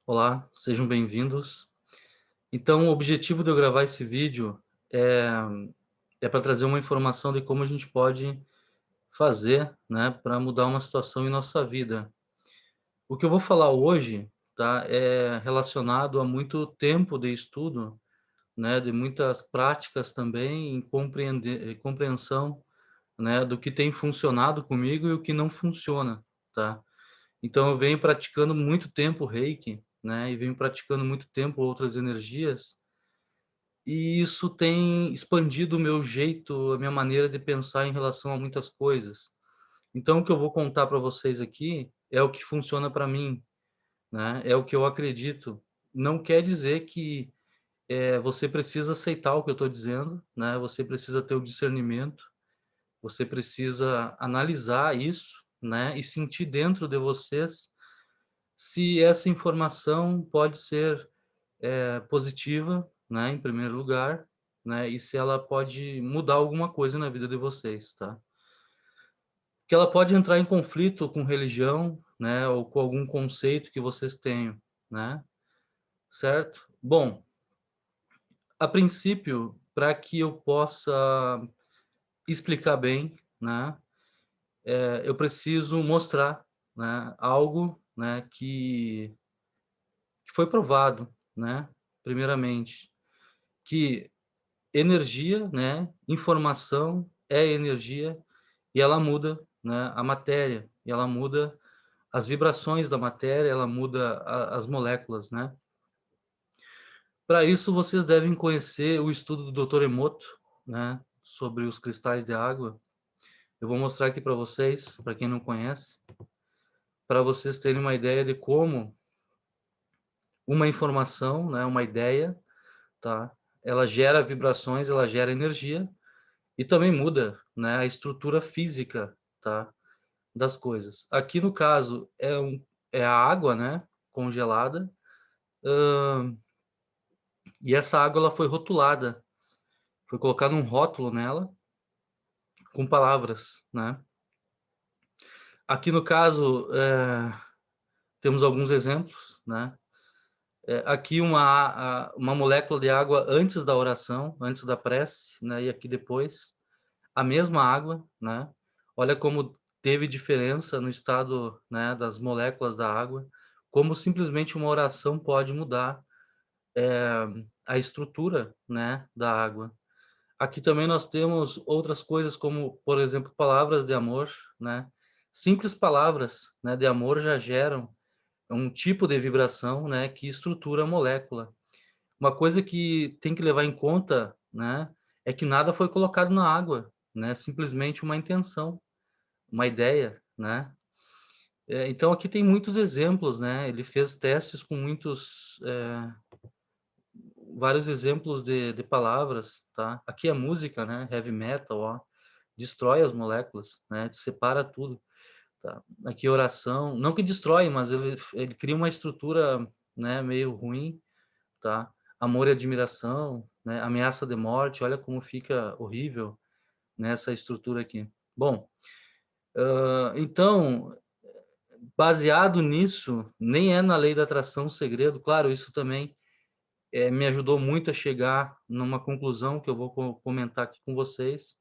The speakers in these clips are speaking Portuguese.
Olá, sejam bem-vindos. Então, o objetivo de eu gravar esse vídeo é para trazer uma informação de como a gente pode fazer, né, para mudar uma situação em nossa vida. O que eu vou falar hoje, tá, é relacionado a muito tempo de estudo, né, de muitas práticas também em compreensão, né, do que tem funcionado comigo e o que não funciona, tá. Então eu venho praticando muito tempo Reiki, né, e venho praticando muito tempo outras energias. E isso tem expandido o meu jeito, a minha maneira de pensar em relação a muitas coisas. Então o que eu vou contar para vocês aqui é o que funciona para mim, né, é o que eu acredito. Não quer dizer que, você precisa aceitar o que eu estou dizendo, né, você precisa ter o discernimento, você precisa analisar isso, né, e sentir dentro de vocês se essa informação pode ser positiva, né, em primeiro lugar, né, e se ela pode mudar alguma coisa na vida de vocês, tá. Que ela pode entrar em conflito com religião, né, ou com algum conceito que vocês tenham, né, certo? Bom, a princípio, para que eu possa explicar bem, né, eu preciso mostrar, né, algo, né, que foi provado, né, primeiramente, que energia, né, informação é energia e ela muda, né, a matéria, e ela muda as vibrações da matéria, ela muda a as moléculas, né. Para isso vocês devem conhecer o estudo do Dr. Emoto, né, sobre os cristais de água. Eu vou mostrar aqui para vocês, para quem não conhece, para vocês terem uma ideia de como uma informação, né, uma ideia, tá, ela gera vibrações, ela gera energia e também muda, né, a estrutura física, tá, das coisas. Aqui no caso é a água, né, congelada, e essa água ela foi rotulada, foi colocado um rótulo nela com palavras, né. Aqui no caso, temos alguns exemplos, né. Aqui uma molécula de água antes da oração, antes da prece, né, e aqui depois, a mesma água, né. Olha como teve diferença no estado, né, das moléculas da água, como simplesmente uma oração pode mudar a estrutura, né, da água. Aqui também nós temos outras coisas como, por exemplo, palavras de amor, né. Simples palavras, né, de amor já geram um tipo de vibração, né, que estrutura a molécula. Uma coisa que tem que levar em conta, né, é que nada foi colocado na água, né, simplesmente uma intenção, uma ideia, né. Então aqui tem muitos exemplos, né, ele fez testes com muitos, vários exemplos de palavras, tá. Aqui é música, né, heavy metal, ó, destrói as moléculas, né, separa tudo, tá. Aqui oração, não que destrói, mas ele cria uma estrutura, né, meio ruim, tá. Amor e admiração, né, ameaça de morte, olha como fica horrível nessa estrutura aqui. Bom, então, baseado nisso, nem é na lei da atração o segredo, claro, isso também me ajudou muito a chegar numa conclusão que eu vou comentar aqui com vocês,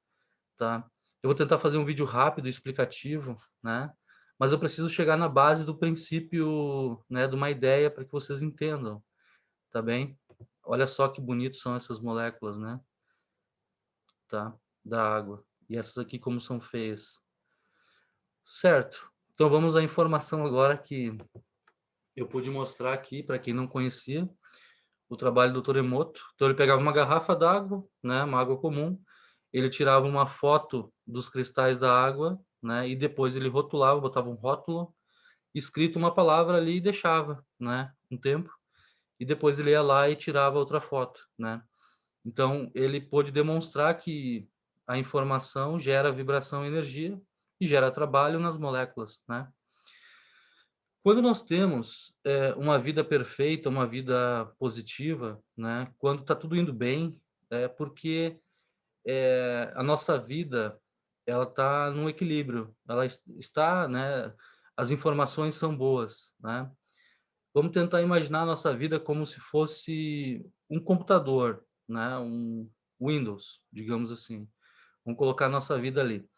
tá. Eu vou tentar fazer um vídeo rápido, explicativo, né, mas eu preciso chegar na base do princípio, né, de uma ideia para que vocês entendam, tá bem? Olha só que bonito são essas moléculas, né, tá, da água. E essas aqui como são feias. Certo, então vamos à informação agora que eu pude mostrar aqui para quem não conhecia o trabalho do Dr. Emoto. Então ele pegava uma garrafa d'água, né, uma água comum, ele tirava uma foto dos cristais da água, né, e depois ele rotulava, botava um rótulo, escrito uma palavra ali e deixava, né, um tempo, e depois ele ia lá e tirava outra foto, né. Então ele pôde demonstrar que a informação gera vibração e energia, e gera trabalho nas moléculas, né. Quando nós temos, uma vida perfeita, uma vida positiva, né, quando está tudo indo bem, é porque, a nossa vida, ela está num equilíbrio, ela está, né, as informações são boas, né. Vamos tentar imaginar a nossa vida como se fosse um computador, né, um Windows, digamos assim. Vamos colocar a nossa vida ali.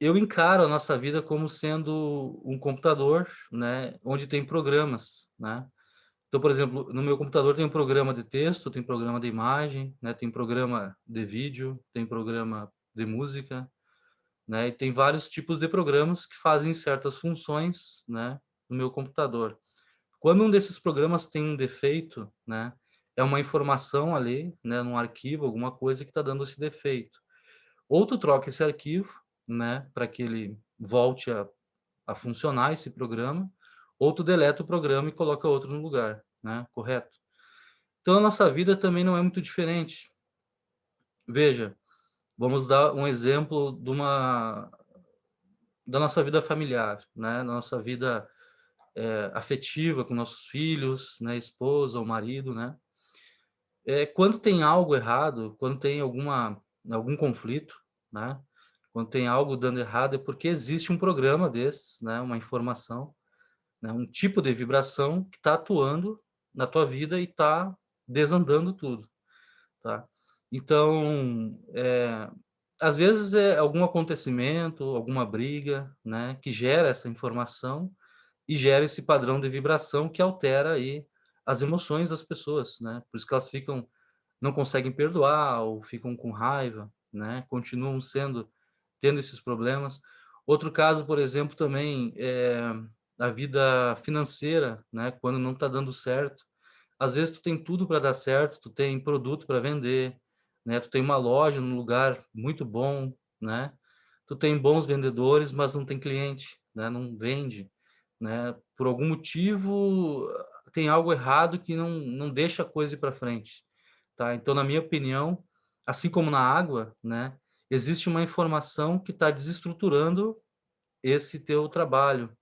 Eu encaro a nossa vida como sendo um computador, né, onde tem programas, né. Então, por exemplo, no meu computador tem um programa de texto, tem programa de imagem, né, tem programa de vídeo, tem programa de música, né, e tem vários tipos de programas que fazem certas funções, né, no meu computador. Quando um desses programas tem um defeito, né, é uma informação ali, né, num arquivo, alguma coisa que está dando esse defeito. Ou tu troca esse arquivo, né, para que ele volte a funcionar esse programa, ou tu deleta o programa e coloca outro no lugar, né, correto? Então a nossa vida também não é muito diferente. Veja, vamos dar um exemplo da nossa vida familiar, né, da nossa vida, afetiva com nossos filhos, né, esposa ou marido, né. Quando tem algo errado, quando tem algum conflito, né, quando tem algo dando errado, é porque existe um programa desses, né, uma informação, né, um tipo de vibração que está atuando na tua vida e está desandando tudo, tá. Então, às vezes é algum acontecimento, alguma briga, né, que gera essa informação e gera esse padrão de vibração que altera aí as emoções das pessoas, né. Por isso que elas ficam não conseguem perdoar ou ficam com raiva, né, continuam tendo esses problemas. Outro caso, por exemplo, também, a vida financeira, né, quando não está dando certo. Às vezes tu tem tudo para dar certo, tu tem produto para vender, né, tu tem uma loja num lugar muito bom, né, tu tem bons vendedores, mas não tem cliente, né, não vende, né, por algum motivo tem algo errado que não deixa a coisa ir para frente, tá. Então, na minha opinião, assim como na água, né, existe uma informação que está desestruturando esse teu trabalho,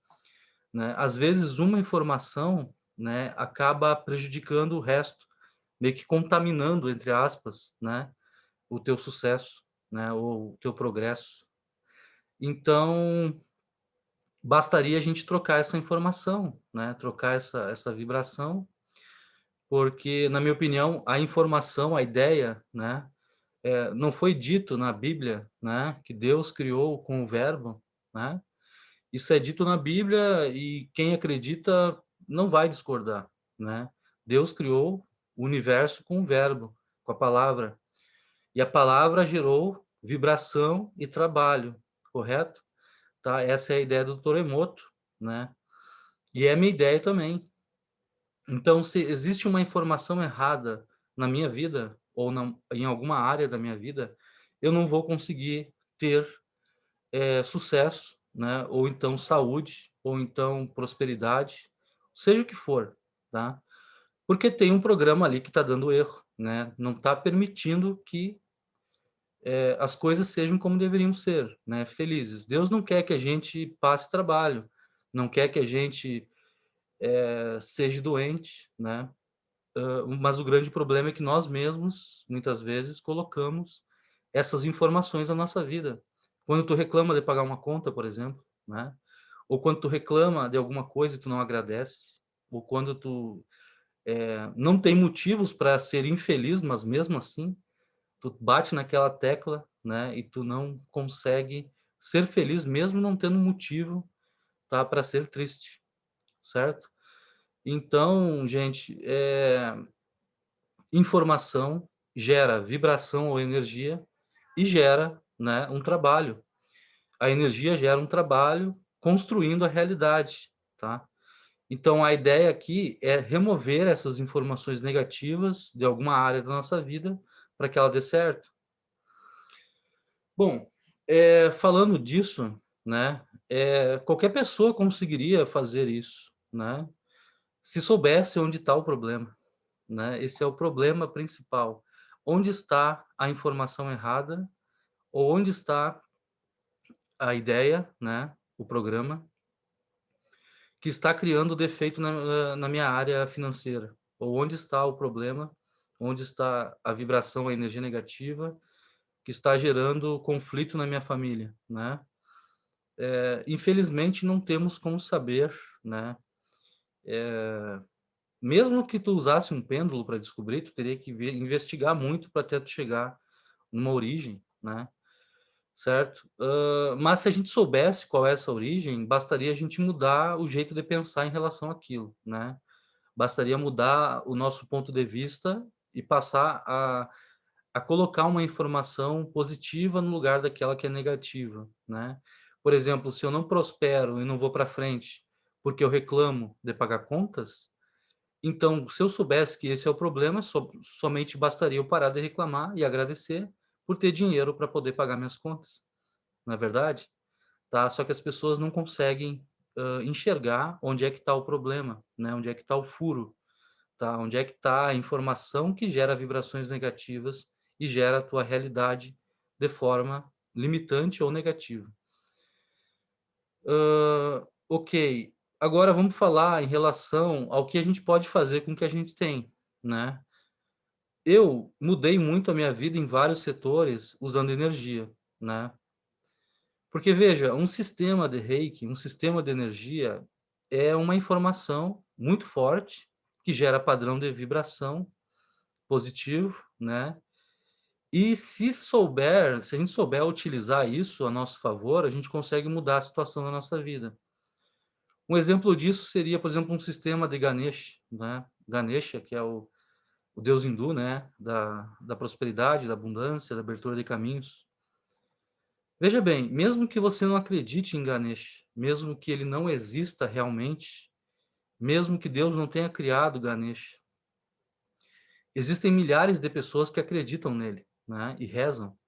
né. Às vezes uma informação, né, acaba prejudicando o resto, meio que contaminando, entre aspas, né, o teu sucesso, né, ou o teu progresso. Então, bastaria a gente trocar essa informação, né, trocar essa vibração, porque, na minha opinião, a informação, a ideia, né, não foi dito na Bíblia, né, que Deus criou com o verbo, né. Isso é dito na Bíblia e quem acredita não vai discordar, né. Deus criou o universo com o verbo, com a palavra, e a palavra gerou vibração e trabalho, correto? Tá, essa é a ideia do Toremoto, né, e é a minha ideia também. Então, se existe uma informação errada na minha vida ou em alguma área da minha vida, eu não vou conseguir ter, sucesso, né, ou então saúde, ou então prosperidade, seja o que for, tá. Porque tem um programa ali que está dando erro, né, não está permitindo que, as coisas sejam como deveriam ser, né, felizes. Deus não quer que a gente passe trabalho, não quer que a gente, seja doente, né. Mas o grande problema é que nós mesmos, muitas vezes, colocamos essas informações na nossa vida. Quando tu reclama de pagar uma conta, por exemplo, né, ou quando tu reclama de alguma coisa e tu não agradece, ou quando tu, não tem motivos para ser infeliz, mas mesmo assim, tu bate naquela tecla, né, e tu não consegue ser feliz mesmo não tendo motivo, tá, para ser triste, certo? Então, gente, informação gera vibração ou energia e gera, né, um trabalho. A energia gera um trabalho construindo a realidade, tá? Então a ideia aqui é remover essas informações negativas de alguma área da nossa vida para que ela dê certo. Bom, falando disso, né, qualquer pessoa conseguiria fazer isso, né, se soubesse onde está o problema, né? Esse é o problema principal. Onde está a informação errada ou onde está a ideia, né, o programa, que está criando defeito na minha área financeira? Ou onde está o problema, onde está a vibração, a energia negativa que está gerando conflito na minha família, né? Infelizmente não temos como saber, né, Mesmo que tu usasse um pêndulo para descobrir, tu teria que investigar muito para até tu chegar numa origem, né? Certo? Mas se a gente soubesse qual é essa origem, bastaria a gente mudar o jeito de pensar em relação àquilo, né? Bastaria mudar o nosso ponto de vista e passar a colocar uma informação positiva no lugar daquela que é negativa, né? Por exemplo, se eu não prospero e não vou para frente porque eu reclamo de pagar contas, então, se eu soubesse que esse é o problema, somente bastaria eu parar de reclamar e agradecer por ter dinheiro para poder pagar minhas contas, não é verdade? Tá? Só que as pessoas não conseguem enxergar onde é que está o problema, né? Onde é que está o furo, tá? Onde é que está a informação que gera vibrações negativas e gera a tua realidade de forma limitante ou negativa. Ok, agora vamos falar em relação ao que a gente pode fazer com o que a gente tem, né? Eu mudei muito a minha vida em vários setores usando energia, né? Porque veja, um sistema de Reiki, um sistema de energia é uma informação muito forte que gera padrão de vibração positivo, né? E se a gente souber utilizar isso a nosso favor, a gente consegue mudar a situação da nossa vida. Um exemplo disso seria, por exemplo, um sistema de Ganesh, né? Ganesha, que é o deus hindu, né? Da prosperidade, da abundância, da abertura de caminhos. Veja bem, mesmo que você não acredite em Ganesh, mesmo que ele não exista realmente, mesmo que Deus não tenha criado Ganesh, existem milhares de pessoas que acreditam nele, né? E rezam.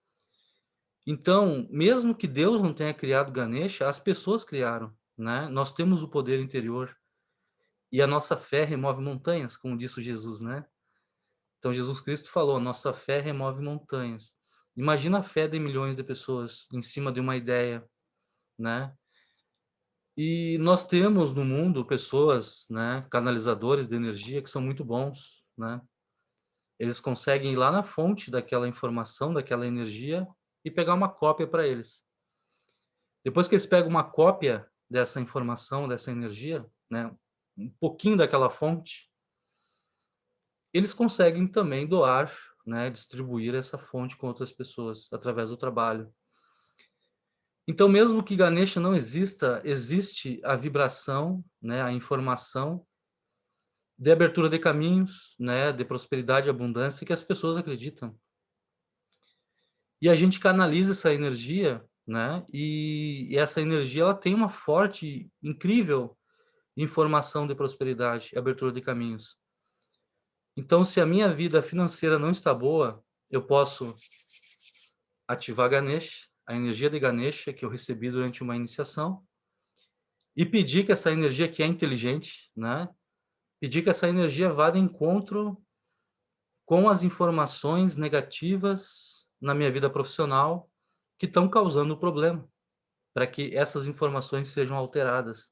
Então, mesmo que Deus não tenha criado Ganesha, as pessoas criaram, né? Nós temos o poder interior e a nossa fé remove montanhas, como disse Jesus, né? Então, Jesus Cristo falou: nossa fé remove montanhas. Imagina a fé de milhões de pessoas em cima de uma ideia, né? E nós temos no mundo pessoas, né, canalizadores de energia que são muito bons, né? Eles conseguem ir lá na fonte daquela informação, daquela energia e pegar uma cópia para eles. Depois que eles pegam uma cópia dessa informação, dessa energia, né, um pouquinho daquela fonte, eles conseguem também doar, né, distribuir essa fonte com outras pessoas através do trabalho. Então, mesmo que Ganesha não exista, existe a vibração, né, a informação de abertura de caminhos, né, de prosperidade e abundância que as pessoas acreditam. E a gente canaliza essa energia, né, e essa energia ela tem uma forte, incrível informação de prosperidade e abertura de caminhos. Então, se a minha vida financeira não está boa, eu posso ativar Ganesha, a energia de Ganesha que eu recebi durante uma iniciação, e pedir que essa energia que é inteligente, né, pedir que essa energia vá de encontro com as informações negativas na minha vida profissional que estão causando o problema, para que essas informações sejam alteradas.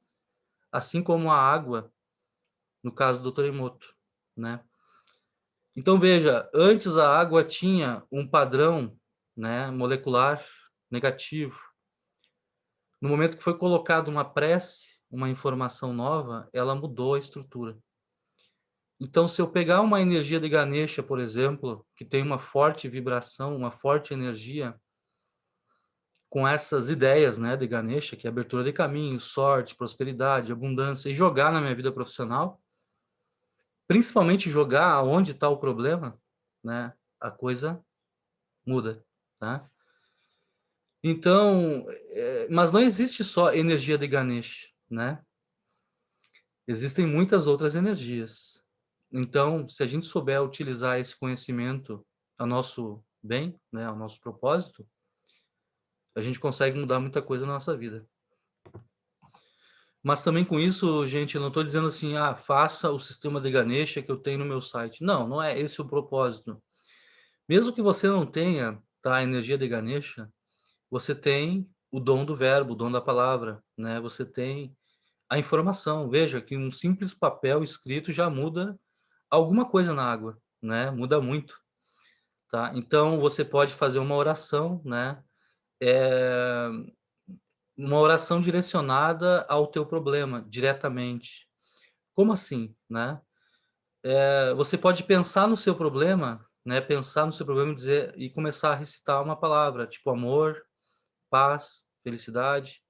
Assim como a água, no caso do Dr. Emoto, né? Então veja, antes a água tinha um padrão, né, molecular negativo. No momento que foi colocado uma prece, uma informação nova, ela mudou a estrutura. Então, se eu pegar uma energia de Ganesha, por exemplo, que tem uma forte vibração, uma forte energia, com essas ideias, né, de Ganesha, que é abertura de caminhos, sorte, prosperidade, abundância, e jogar na minha vida profissional, principalmente jogar aonde está o problema, né, a coisa muda, tá? Então, mas não existe só energia de Ganesha, né? Existem muitas outras energias. Então, se a gente souber utilizar esse conhecimento a nosso bem, né, ao nosso propósito, a gente consegue mudar muita coisa na nossa vida. Mas também com isso, gente, eu não estou dizendo assim, faça o sistema de Ganesha que eu tenho no meu site. Não, não é esse o propósito. Mesmo que você não tenha, tá, a energia de Ganesha, você tem o dom do verbo, o dom da palavra, né? Você tem a informação. Veja que um simples papel escrito já muda alguma coisa na água, né? Muda muito, tá? Então você pode fazer uma oração, né? É uma oração direcionada ao teu problema diretamente. Como assim, né? Você pode pensar no seu problema, né, pensar no seu problema e dizer e começar a recitar uma palavra, tipo amor, paz, felicidade,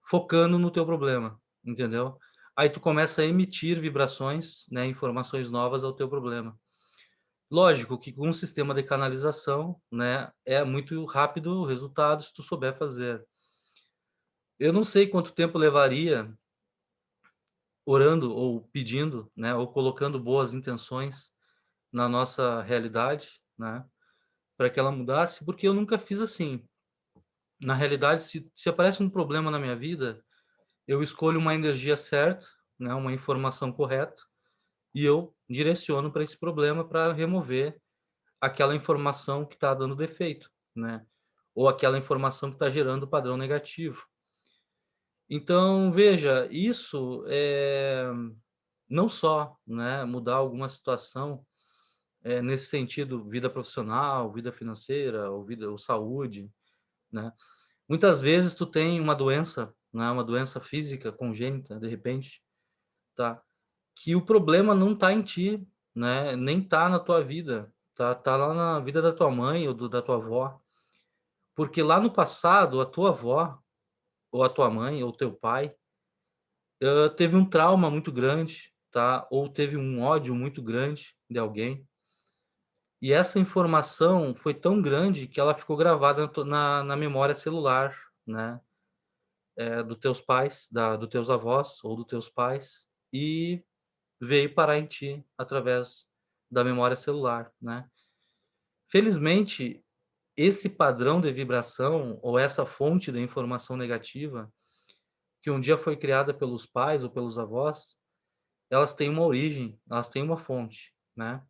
focando no teu problema, entendeu? Aí tu começa a emitir vibrações, né, informações novas ao teu problema. Lógico que com um sistema de canalização, né, é muito rápido o resultado se tu souber fazer. Eu não sei quanto tempo levaria orando ou pedindo, né, ou colocando boas intenções na nossa realidade, né, para que ela mudasse, porque eu nunca fiz assim. Na realidade, se aparece um problema na minha vida, eu escolho uma energia certa, né, uma informação correta, e eu direciono para esse problema para remover aquela informação que está dando defeito, né, ou aquela informação que está gerando padrão negativo. Então, veja, isso é não só, né, mudar alguma situação, nesse sentido, vida profissional, vida financeira, ou saúde, né. Muitas vezes tu tem uma doença, né, uma doença física congênita, de repente, tá, que o problema não tá em ti, né, nem tá na tua vida, tá lá na vida da tua mãe ou da tua avó. Porque lá no passado, a tua avó, ou a tua mãe, ou teu pai, teve um trauma muito grande, tá, ou teve um ódio muito grande de alguém, e essa informação foi tão grande que ela ficou gravada na memória celular, né, dos teus pais, dos teus avós ou dos teus pais, e veio parar em ti através da memória celular, né. Felizmente, esse padrão de vibração ou essa fonte de informação negativa, que um dia foi criada pelos pais ou pelos avós, elas têm uma origem, elas têm uma fonte, né.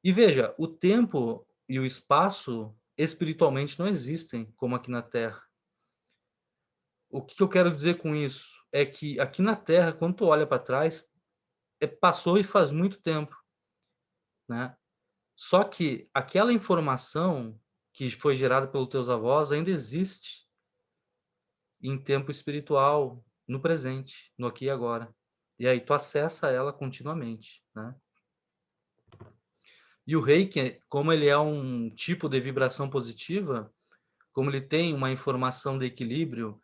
E veja, o tempo e o espaço espiritualmente não existem como aqui na Terra. O que eu quero dizer com isso? É que aqui na Terra, quando tu olha para trás, passou e faz muito tempo, né. Só que aquela informação que foi gerada pelos teus avós ainda existe em tempo espiritual, no presente, no aqui e agora. E aí tu acessa ela continuamente, né. E o Reiki, como ele é um tipo de vibração positiva, como ele tem uma informação de equilíbrio,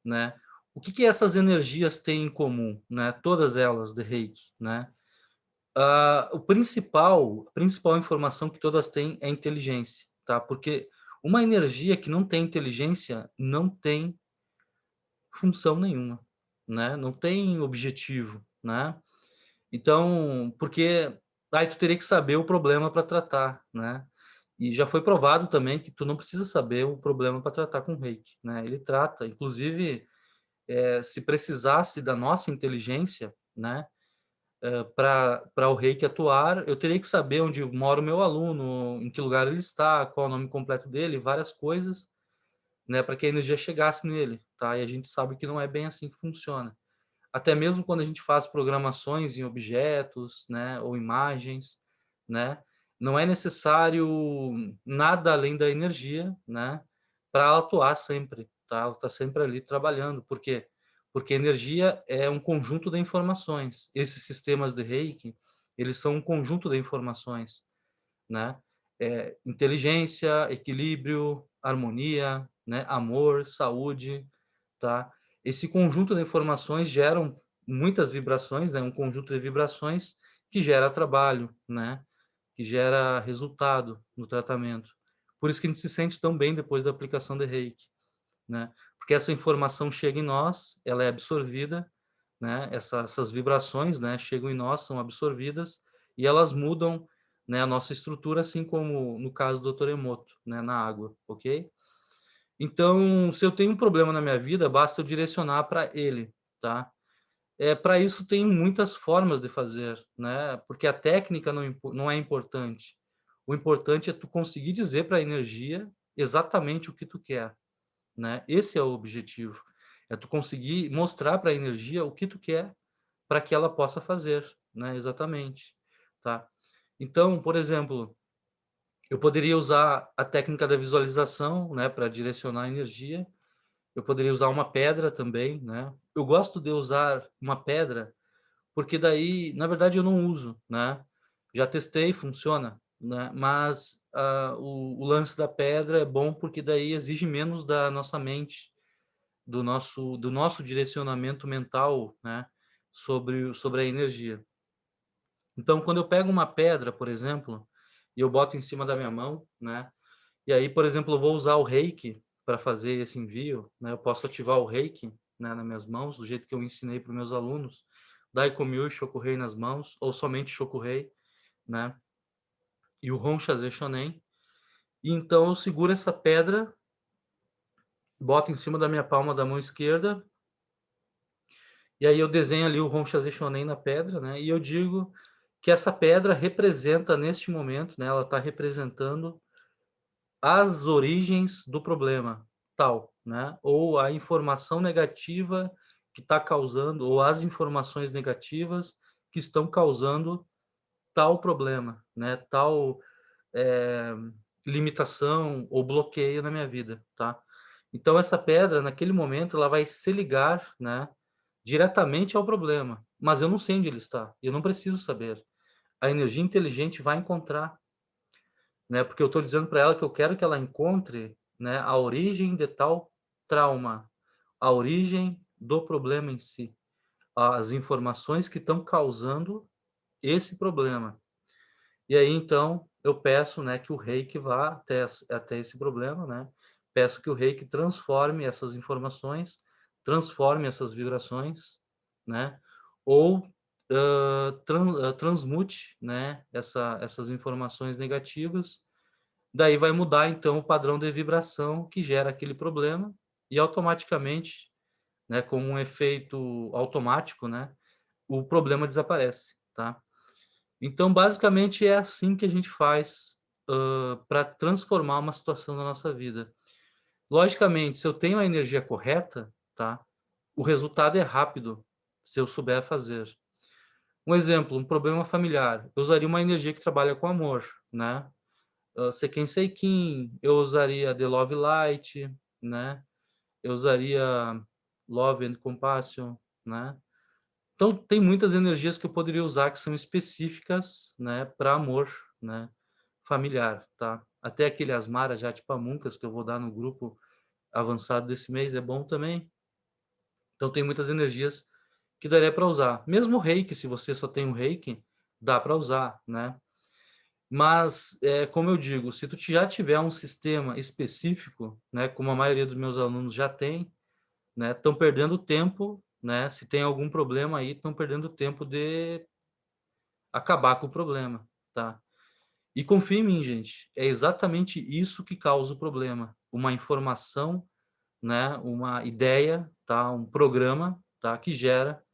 né, o que que essas energias têm em comum, né, todas elas de Reiki, né. A principal informação que todas têm é inteligência, tá, porque uma energia que não tem inteligência não tem função nenhuma, né, não tem objetivo, né. Então, porque aí tu teria que saber o problema para tratar, né. E já foi provado também que tu não precisa saber o problema para tratar com Reiki, né, ele trata, inclusive, se precisasse da nossa inteligência, né, para o Reiki atuar, eu teria que saber onde mora o meu aluno, em que lugar ele está, qual é o nome completo dele, várias coisas, né, para que a energia chegasse nele, tá. E a gente sabe que não é bem assim que funciona. Até mesmo quando a gente faz programações em objetos, né, ou imagens, né, não é necessário nada além da energia, né, para ela atuar sempre, tá? Ela está sempre ali trabalhando. Por quê? Porque energia é um conjunto de informações. Esses sistemas de Reiki, eles são um conjunto de informações, né? Inteligência, equilíbrio, harmonia, né, amor, saúde, tá? Esse conjunto de informações geram muitas vibrações, né, um conjunto de vibrações que gera trabalho, né, que gera resultado no tratamento. Por isso que a gente se sente tão bem depois da aplicação de Reiki, né, porque essa informação chega em nós, ela é absorvida, né, essas vibrações, né, chegam em nós, são absorvidas e elas mudam, né, a nossa estrutura, assim como no caso do Dr. Emoto, né, na água, ok? Então, se eu tenho um problema na minha vida, basta eu direcionar para ele, tá? Para isso tem muitas formas de fazer, né? Porque a técnica não é importante. O importante é tu conseguir dizer para a energia exatamente o que tu quer, né? Esse é o objetivo. É tu conseguir mostrar para a energia o que tu quer para que ela possa fazer, né? Exatamente, tá? Então, por exemplo, eu poderia usar a técnica da visualização, né, para direcionar a energia. Eu poderia usar uma pedra também, né. Eu gosto de usar uma pedra, porque daí, na verdade, eu não uso, né. Já testei, funciona, né, mas, o lance da pedra é bom, porque daí exige menos da nossa mente, do nosso direcionamento mental, né, sobre a energia. Então, quando eu pego uma pedra, por exemplo, e eu boto em cima da minha mão, né, e aí, por exemplo, eu vou usar o reiki para fazer esse envio, né, eu posso ativar o reiki, né, nas minhas mãos, do jeito que eu ensinei para os meus alunos, Daikomyo e Shokurei nas mãos, ou somente Shokurei, né, e o Honshaze Shonen. E então eu seguro essa pedra, boto em cima da minha palma da mão esquerda, e aí eu desenho ali o Honshaze Shonen na pedra, né, e eu digo que essa pedra representa, neste momento, né, ela está representando as origens do problema, tal, né, ou a informação negativa que está causando, ou as informações negativas que estão causando tal problema, né, tal, eh, limitação ou bloqueio na minha vida, tá. Então essa pedra, naquele momento, ela vai se ligar, né, diretamente ao problema, mas eu não sei onde ele está, eu não preciso saber. A energia inteligente vai encontrar, né, porque eu estou dizendo para ela que eu quero que ela encontre, né, a origem de tal trauma, a origem do problema em si, as informações que estão causando esse problema. E aí, então, eu peço, né, que o reiki vá até esse problema, né, peço que o reiki transforme essas informações, transforme essas vibrações, né, ou, transmute, né, essas informações negativas. Daí vai mudar, então, o padrão de vibração que gera aquele problema e automaticamente, né, como um efeito automático, né, o problema desaparece, tá. Então, basicamente, é assim que a gente faz, para transformar uma situação na nossa vida. Logicamente, se eu tenho a energia correta, tá, o resultado é rápido, se eu souber fazer. Um exemplo, um problema familiar, eu usaria uma energia que trabalha com amor, né. Seiken Seikin, eu usaria The Love Light, né, eu usaria Love and Compassion, né. Então tem muitas energias que eu poderia usar que são específicas, né, para amor, né, familiar, tá. Até aquele Asmara Jatipamuncas que eu vou dar no grupo avançado desse mês é bom também. Então tem muitas energias que daria para usar. Mesmo o Reiki, se você só tem o Reiki, dá para usar, né. Mas, como eu digo, se tu já tiver um sistema específico, né, como a maioria dos meus alunos já tem, né, estão perdendo tempo, né, se tem algum problema aí, estão perdendo tempo de acabar com o problema, tá. E confia em mim, gente, é exatamente isso que causa o problema, uma informação, né, uma ideia, tá, um programa, tá, que gera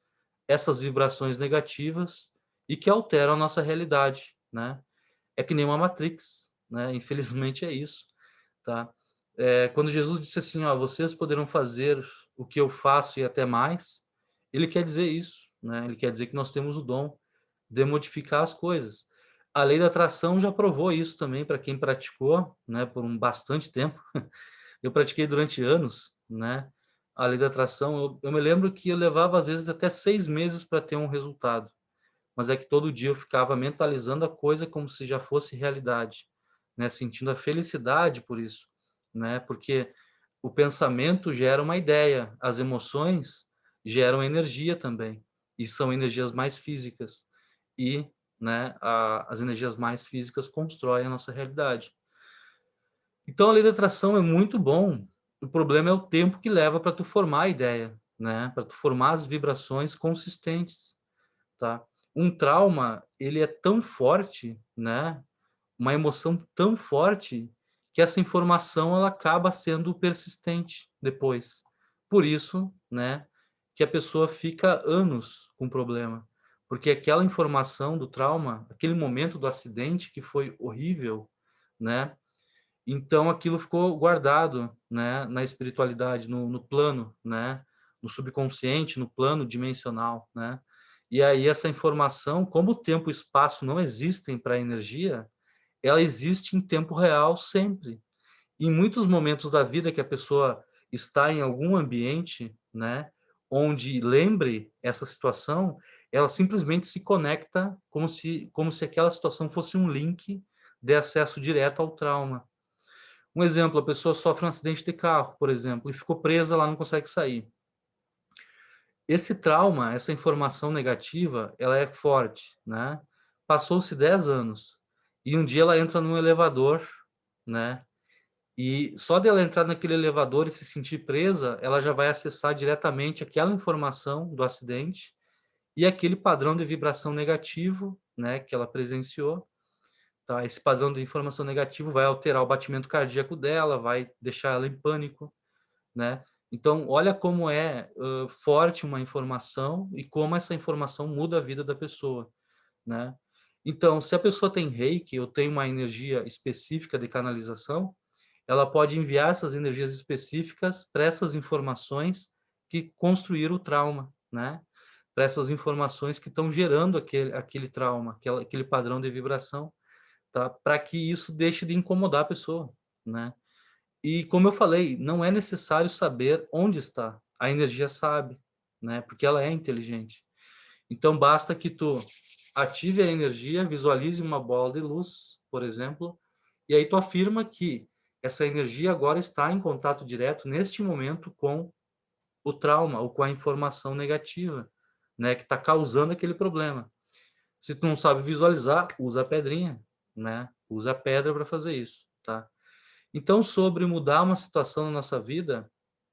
essas vibrações negativas e que alteram a nossa realidade, né. É que nem uma Matrix, né, infelizmente é isso, tá. Quando Jesus disse assim: "Ó, vocês poderão fazer o que eu faço e até mais", ele quer dizer isso, né, ele quer dizer que nós temos o dom de modificar as coisas. A lei da atração já provou isso também para quem praticou, né, por um bastante tempo. Eu pratiquei durante anos, né, a lei da atração. Eu me lembro que eu levava às vezes até 6 meses para ter um resultado, mas é que todo dia eu ficava mentalizando a coisa como se já fosse realidade, né, sentindo a felicidade por isso, né, porque o pensamento gera uma ideia, as emoções geram energia também, e são energias mais físicas. E, né, as energias mais físicas constroem a nossa realidade. Então a lei da atração é muito bom, o problema é o tempo que leva para tu formar a ideia, né, para tu formar as vibrações consistentes, tá. Um trauma, ele é tão forte, né, uma emoção tão forte, que essa informação ela acaba sendo persistente depois. Por isso, né, que a pessoa fica anos com problema, porque aquela informação do trauma, aquele momento do acidente que foi horrível, né, então aquilo ficou guardado, né, na espiritualidade, no plano, né, no subconsciente, no plano dimensional, né. E aí essa informação, como o tempo e o espaço não existem para a energia, ela existe em tempo real sempre. Em muitos momentos da vida que a pessoa está em algum ambiente, né, onde lembre essa situação, ela simplesmente se conecta como se aquela situação fosse um link de acesso direto ao trauma. Um exemplo, a pessoa sofre um acidente de carro, por exemplo, e ficou presa lá, não consegue sair. Esse trauma, essa informação negativa, ela é forte, né? Passou-se 10 anos e um dia ela entra num elevador, né? E só dela entrar naquele elevador e se sentir presa, ela já vai acessar diretamente aquela informação do acidente e aquele padrão de vibração negativo, né, que ela presenciou, tá? Esse padrão de informação negativo vai alterar o batimento cardíaco dela, vai deixar ela em pânico, né? Então, olha como é forte uma informação e como essa informação muda a vida da pessoa, né? Então, se a pessoa tem reiki ou tem uma energia específica de canalização, ela pode enviar essas energias específicas para essas informações que construíram o trauma, né? Para essas informações que estão gerando aquele trauma, aquele padrão de vibração, tá? Para que isso deixe de incomodar a pessoa, né? E como eu falei, não é necessário saber onde está. A energia sabe, né? Porque ela é inteligente. Então basta que tu ative a energia, visualize uma bola de luz, por exemplo, e aí tu afirma que essa energia agora está em contato direto neste momento com o trauma ou com a informação negativa, né, que está causando aquele problema. Se tu não sabe visualizar, usa a pedrinha, né? Usa a pedra para fazer isso, tá? Então, sobre mudar uma situação na nossa vida,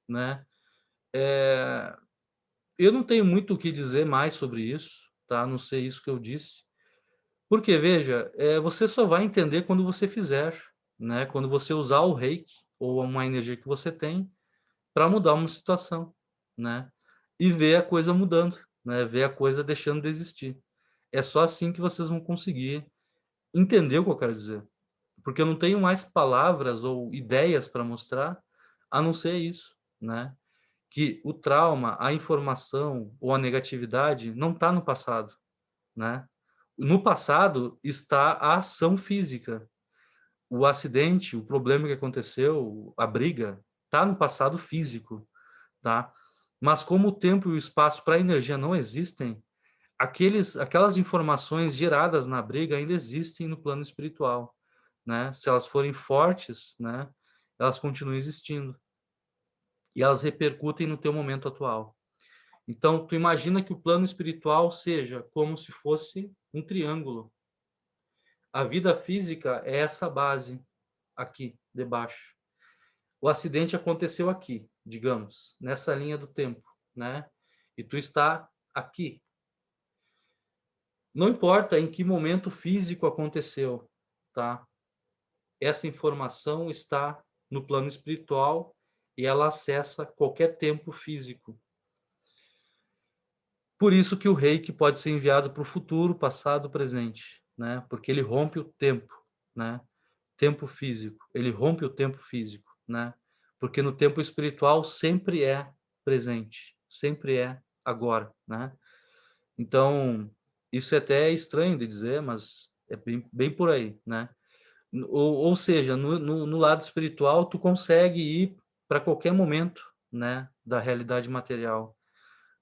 né? Eu não tenho muito o que dizer mais sobre isso, tá? A não ser isso que eu disse. Porque, veja, você só vai entender quando você fizer, né? Quando você usar o reiki ou uma energia que você tem para mudar uma situação, né? E ver a coisa mudando, né? Ver a coisa deixando de existir. É só assim que vocês vão conseguir entender o que eu quero dizer. Porque eu não tenho mais palavras ou ideias para mostrar, a não ser isso, né? Que o trauma, a informação ou a negatividade não está no passado, né? No passado está a ação física. O acidente, o problema que aconteceu, a briga, está no passado físico, tá? Mas como o tempo e o espaço para a energia não existem, aquelas informações geradas na briga ainda existem no plano espiritual, né? Se elas forem fortes, né? Elas continuam existindo e elas repercutem no teu momento atual. Então, tu imagina que o plano espiritual seja como se fosse um triângulo. A vida física é essa base aqui debaixo. O acidente aconteceu aqui, digamos, nessa linha do tempo, né? E tu está aqui. Não importa em que momento físico aconteceu, tá? Essa informação está no plano espiritual e ela acessa qualquer tempo físico. Por isso que o reiki pode ser enviado para o futuro, passado, presente, né? Porque ele rompe o tempo, né? Tempo físico, ele rompe o tempo físico, né? Porque no tempo espiritual sempre é presente, sempre é agora, né? Então, isso é até estranho de dizer, mas é bem por aí, né? Ou seja, no lado espiritual, tu consegue ir para qualquer momento, né, da realidade material,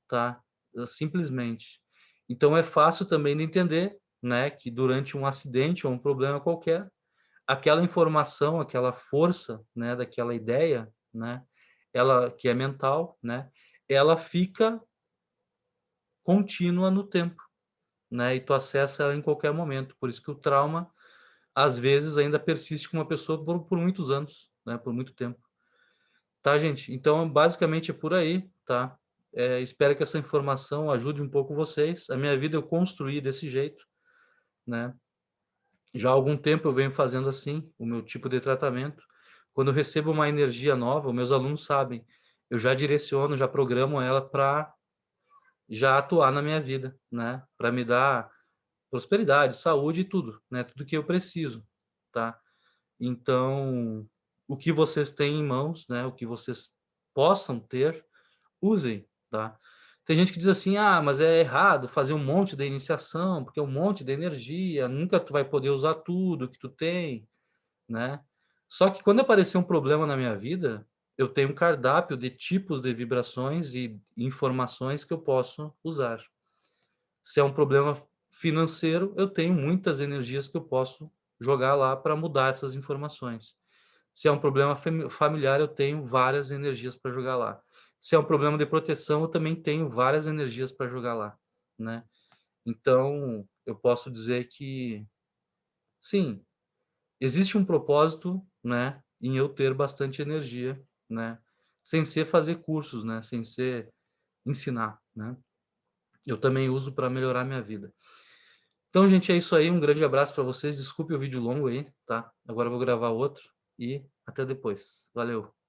tá? Simplesmente. Então é fácil também de entender, né, que durante um acidente ou um problema qualquer, aquela informação, aquela força, né, daquela ideia, né, ela que é mental, né, ela fica contínua no tempo, né, e tu acessa ela em qualquer momento. Por isso que o trauma às vezes ainda persiste com uma pessoa por muitos anos, né, por muito tempo. Tá, gente? Então, basicamente é por aí, tá? Espero que essa informação ajude um pouco vocês. A minha vida eu construí desse jeito, né? Já há algum tempo eu venho fazendo assim, o meu tipo de tratamento. Quando eu recebo uma energia nova, meus alunos sabem, eu já direciono, já programo ela para já atuar na minha vida, né? Para me dar prosperidade, saúde e tudo, né? Tudo que eu preciso, tá? Então, o que vocês têm em mãos, né? O que vocês possam ter, usem, tá? Tem gente que diz assim, ah, mas é errado fazer um monte de iniciação, porque é um monte de energia, nunca tu vai poder usar tudo que tu tem, né? Só que quando aparecer um problema na minha vida, eu tenho um cardápio de tipos de vibrações e informações que eu posso usar, Se é um problema financeiro, eu tenho muitas energias que eu posso jogar lá para mudar essas informações. Se é um problema familiar, eu tenho várias energias para jogar lá. Se é um problema de proteção, eu também tenho várias energias para jogar lá, né? Então, eu posso dizer que, sim, existe um propósito, né, em eu ter bastante energia, né, sem ser fazer cursos, né, sem ser ensinar, né. Eu também uso para melhorar minha vida. Então, gente, é isso aí. Um grande abraço para vocês. Desculpe o vídeo longo aí, tá? Agora eu vou gravar outro e até depois. Valeu.